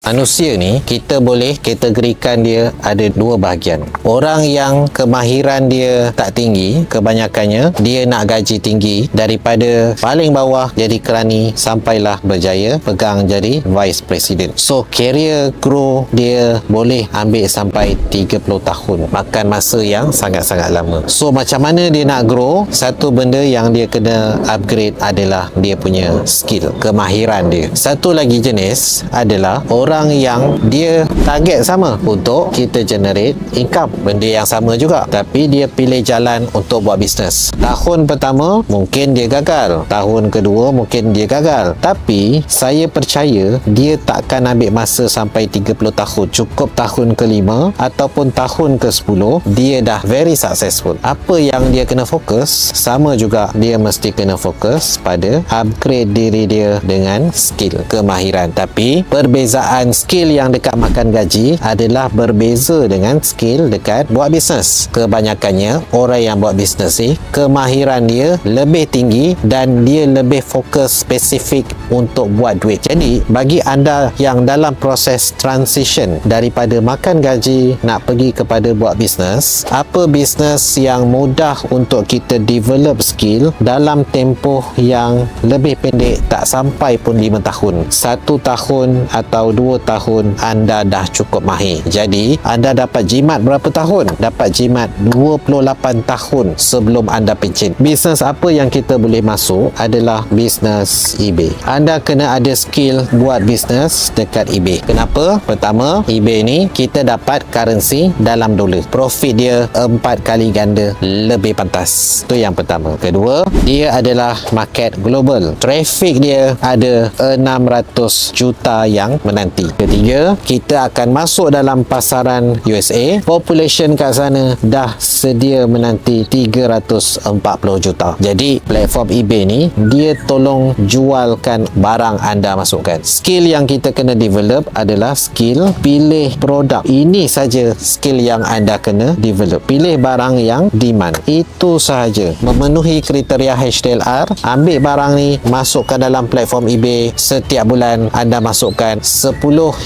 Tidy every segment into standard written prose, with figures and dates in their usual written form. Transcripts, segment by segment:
Manusia ni kita boleh kategorikan dia ada dua bahagian. Orang yang kemahiran dia tak tinggi, kebanyakannya dia nak gaji tinggi daripada paling bawah jadi kerani sampailah berjaya pegang jadi vice president. So career grow dia boleh ambil sampai 30 tahun, makan masa yang sangat-sangat lama. So macam mana dia nak grow? Satu benda yang dia kena upgrade adalah dia punya skill, kemahiran dia. Satu lagi jenis adalah orang yang dia target sama untuk kita generate income, benda yang sama juga, tapi dia pilih jalan untuk buat bisnes. Tahun pertama mungkin dia gagal, tahun kedua mungkin dia gagal, tapi saya percaya dia takkan ambil masa sampai 30 tahun. Cukup tahun ke-5 ataupun tahun ke-10 dia dah very successful. Apa yang dia kena fokus? Sama juga, dia mesti kena fokus pada upgrade diri dia dengan skill, kemahiran. Tapi perbezaan skill yang dekat makan gaji adalah berbeza dengan skill dekat buat bisnes. Kebanyakannya orang yang buat bisnes ni kemahiran dia lebih tinggi dan dia lebih fokus spesifik untuk buat duit. Jadi bagi anda yang dalam proses transition daripada makan gaji nak pergi kepada buat bisnes, apa bisnes yang mudah untuk kita develop skill dalam tempoh yang lebih pendek, tak sampai pun 5 tahun, 1 tahun atau 2 tahun anda dah cukup mahir. Jadi anda dapat jimat berapa tahun? Dapat jimat 28 tahun sebelum anda pencen. Bisnes apa yang kita boleh masuk adalah bisnes eBay. Anda kena ada skill buat bisnes dekat eBay. Kenapa? Pertama, eBay ni kita dapat currency dalam dolar. Profit dia 4 kali ganda lebih pantas. Itu yang pertama. Kedua, dia adalah market global. Traffic dia ada 600 juta yang menanti. Ketiga, kita akan masuk dalam pasaran USA. Population kat sana dah sedia menanti 340 juta. Jadi platform eBay ni dia tolong jualkan barang anda masukkan. Skill yang kita kena develop adalah skill pilih produk. Ini saja skill yang anda kena develop. Pilih barang yang demand. Itu sahaja. Memenuhi kriteria HTLR, ambil barang ni, masukkan dalam platform eBay. Setiap bulan anda masukkan 10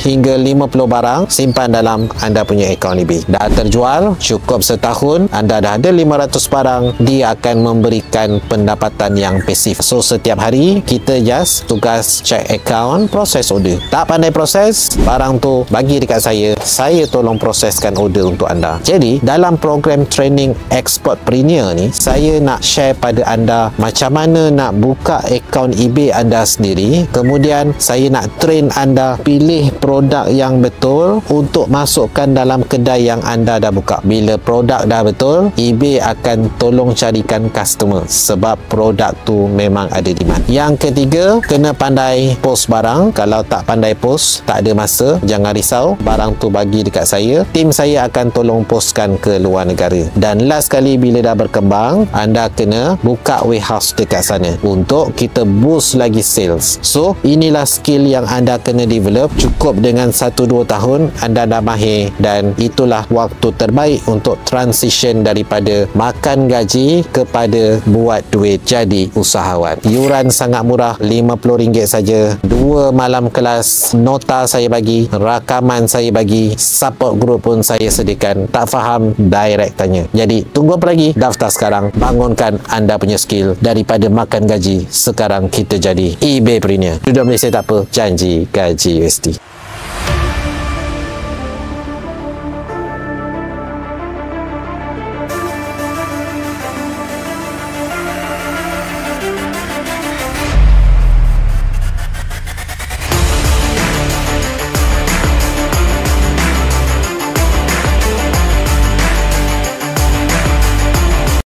hingga 50 barang, simpan dalam anda punya akaun eBay. Dah terjual, cukup setahun, anda dah ada 500 barang, dia akan memberikan pendapatan yang pasif. So setiap hari kita just tugas check account, proses order. Tak pandai proses, barang tu bagi dekat saya tolong proseskan order untuk anda. Jadi dalam program training Exportpreneur ni, saya nak share pada anda macam mana nak buka akaun eBay anda sendiri. Kemudian saya nak train anda pilih produk yang betul untuk masukkan dalam kedai yang anda dah buka. Bila produk dah betul, eBay akan tolong carikan customer sebab produk tu memang ada demand. Yang ketiga, kena pandai post barang. Kalau tak pandai post, tak ada masa, jangan risau, barang tu bagi dekat saya, tim saya akan tolong postkan ke luar negara. Dan last kali, bila dah berkembang, anda kena buka warehouse dekat sana untuk kita boost lagi sales. So inilah skill yang anda kena develop. Cukup dengan 1-2 tahun anda dah mahir, dan itulah waktu terbaik untuk transition daripada makan gaji kepada buat duit jadi usahawan. Yuran sangat murah, RM50 saja. 2 malam kelas, nota saya bagi, rakaman saya bagi, support group pun saya sediakan. Tak faham, direct tanya. Jadi tunggu apa lagi? Daftar sekarang, bangunkan anda punya skill. Daripada makan gaji, sekarang kita jadi eBaypreneur. Duduk Malaysia tak apa, janji gaji USD.